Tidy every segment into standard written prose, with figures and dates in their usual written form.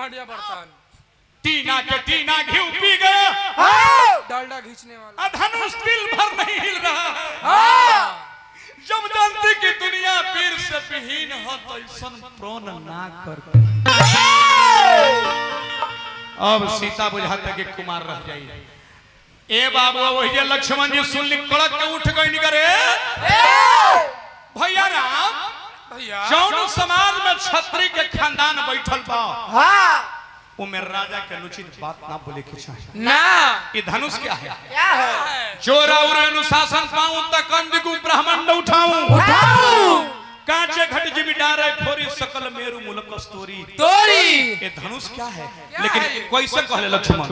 हांडिया बर्तन टीना के टीना घी पी गया, डालडा खींचने वाला धनुष दिल भर नहीं हिल रहा। जब जानती की दुनिया पीर से विहीन हो तो ऐसा प्रण ना करते। अब सीता बुझाते कि कुमार रह जाइए। ए बाबू वही लक्ष्मण जी सुन ली कड़क के उठ गई निकरे भैया राम भैया जौन समाज में छत्री के खानदान बैठल बा वो मेरे राजा के अनुचित बात ना बोले के चाहिए ना। ये धनुष क्या है? क्या है? चोर और अनुशासन पाऊं तक कंदकु ब्राह्मण उठाऊं कांचे घट जिमी डारे फोरी सकल मेरु मूल कस्तूरी तोरी। ये धनुष क्या है? लेकिन कैसे कहले लक्ष्मण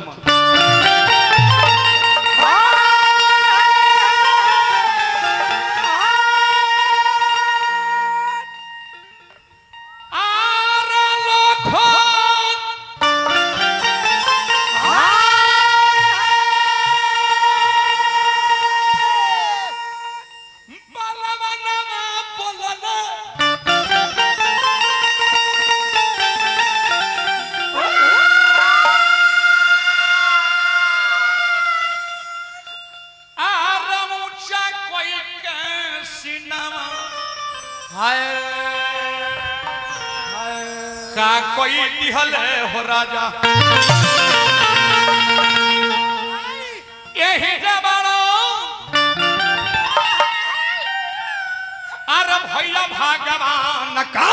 का कोई दिहल हो राजा यही जबानो अरे भैया भगवान का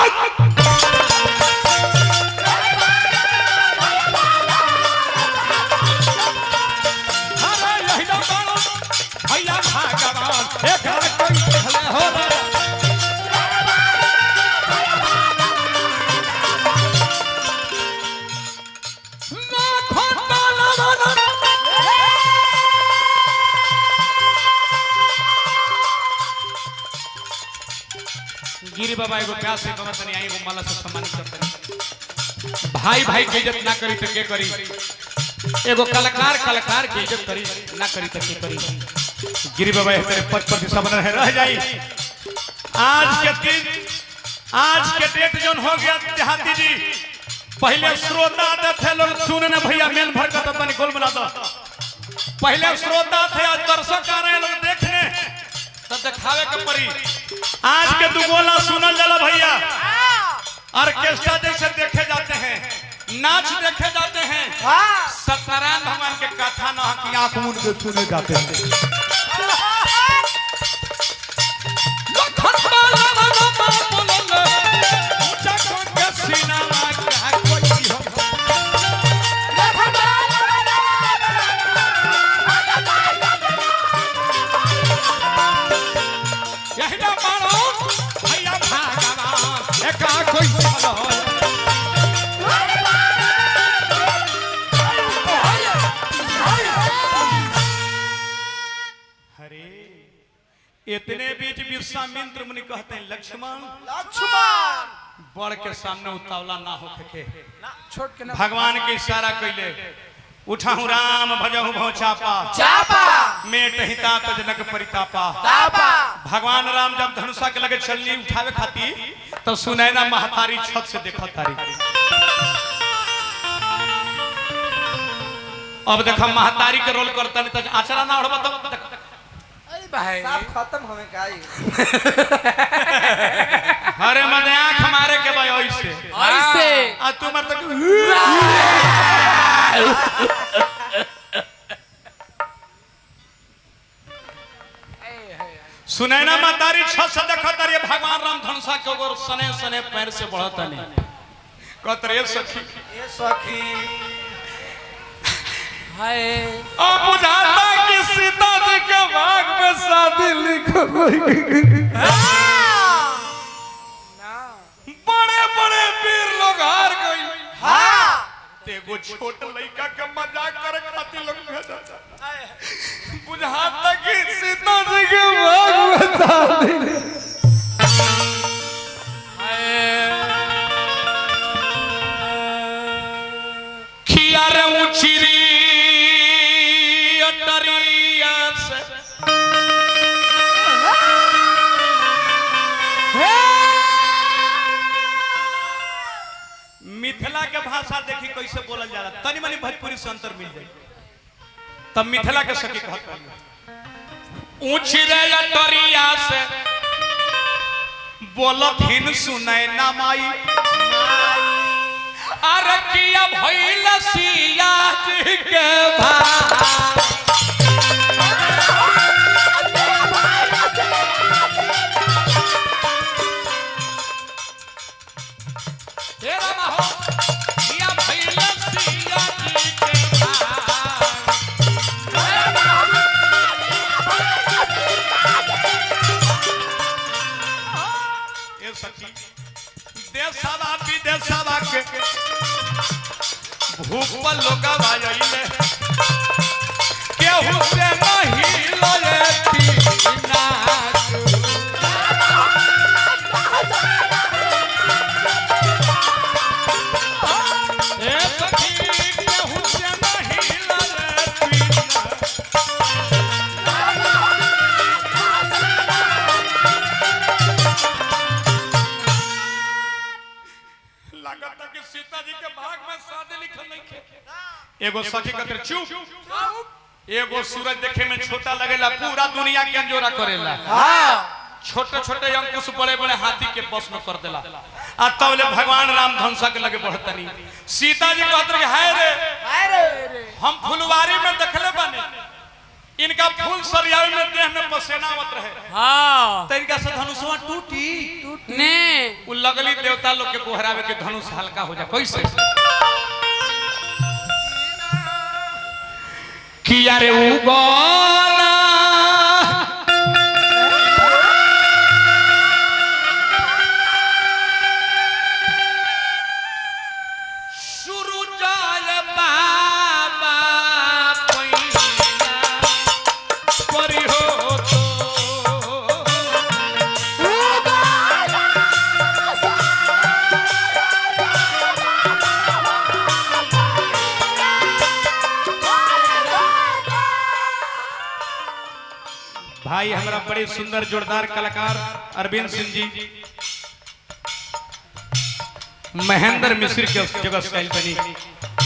अरे यही जबानो भैया भगवान एक कोई दिहल हो राजा गिरी बाबा एगो प्यार से कहत नहीं आई वो माला से सम्मान करते भाई भाई की इज्जत ना करी तो के करी एगो कलाकार कलाकार की इज्जत करी ना करी तो के करी गिरी बाबा तेरे पद पर दिशा बन रह जाई आज के डेट जोन हो गया देहाती जी पहले श्रोता थे लोग सुने ना भैया मेन भर का तनी गोल बना दो पहले श्रोता थे आज दर्शक आ रहे हैं लोग देखने तब दिखावे के परी आज के दुगोला सुनल जाला भैया ऑर्केस्ट्रा जैसे देखे जाते हैं नाच देखे जाते हैं सत्यनारायण भगवान के कथा ना की आंख मूंद के सुने जाते हैं इतने बीच विश्वामित्र मुनि कहते हैं लक्ष्मण बड़ के सामने उतावला ना हो के छोट के ना भगवान के इशारा कैले उठाऊ राम भजहु भौ चापा मेट हिता तो जनक परितापा भगवान राम जब धनुषा के लगे चलनी उठावे खाती तो सुनैना महतारी छत से देखा तारी अब देखा महतारी के रोल करता नहीं तो आचरा ना उड़वा तो भाई सब खत्म होने का ही अरे मने आंख मारे के भाई ऐसे आ तू मर तक सुनैना महतारी छत से देखा तारी भगवान राम धनुषा के ओर सने सने पैर से बढ़ता नहीं कहत रे सखी ये सखी हाय अब बुझाता कि सीता जी के भाग में शादी लिखल बड़े बड़े वीर लोग हार गई तेगो छोट लड़का के मजाक करे खातिर लोग भेजा बुझाता कि सीता जी के भाग में शादी खिया रे उचिरी मिथिला मिथिला के भाषा देखी कैसे बोलल जाला तनी मनी भोजपुरी से अंतर मिल जाए तब मिथिला के सखी कहत ऊंच रे अटरिया से बोलत हिन सुनै ना माई अरे किया भइल सिया जी के भाई तेरा माहो किया भइल सिया जी के भाई ए सखी देशवा विदेशवा के भूख पर लोग आइले केहू से नहीं लयती नाच ए सखी केहू से नहीं लयती लगता कि सीता जी के भाग में सादे लिखल नहीं थे एगो सखी कहते चुप एगो सूरज देखे में छोटा लगेला पूरा दुनिया के अंजोरा करेला हां छोटे छोटे अंकुश बड़े बड़े हाथी के बस में कर देला आ तबले भगवान राम धनुषा के लगे बढ़तनी सीता जी कहत रहे हाय रे हम फुलवारी में देखले बानी इनका फूल सरियावे में देह में पसीना आवत रहे हाँ त इनका से धनुषवा टूटी ने उ लगली देवता लोग के कोहरावे के धनुष हल्का हो जा कैसे किया रे उगोना सुरुजाय बाबा पैना परि हो तो भाई हमारा बड़े सुंदर जोरदार कलाकार अरविंद सिंह जी महेंद्र मिश्र के जगह स्टाइल बनी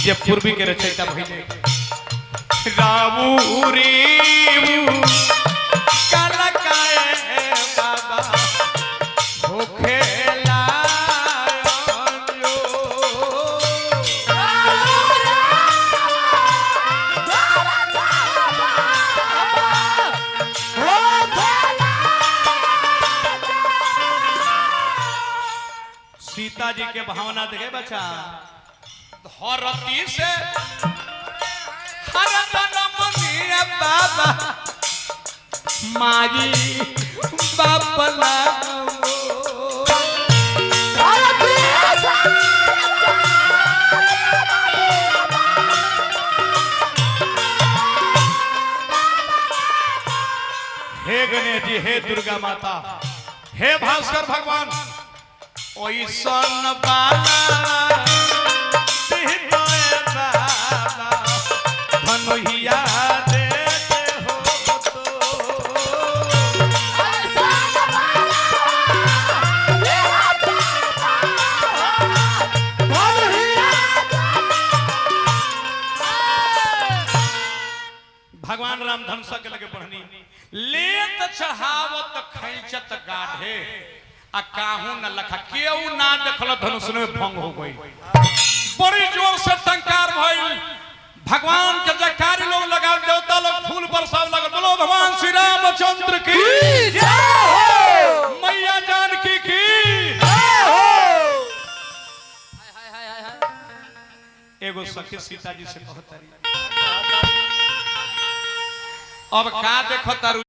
जे पूर्वी के रचयिता भइले रावूरी कलकाए बाबा होखेला सीता जी के भावना देखे बच्चा धरती से हरदनमनिया बाबा माई बापला हे गणेश जी हे दुर्गा माता हे भास्कर भगवान ओइसन बाला दिहतोए बाबा धनुहिया देते हो तो भगवान राम धनुषा के लगे पढ़नी लेत चढ़ावत खैचत गाढ़े आ काहू न लखा केहू ना देखल धनुष में भंग हो गई बड़ी जोर से टंकार भइल भगवान के जयकारी लोग लगा देवता लोग फूल बरसाव लगा बोलो भगवान श्री रामचंद्र की जय हो मैया जानकी की जय हो एगो सखी सीता जी से कहत रही अब का देखो तारू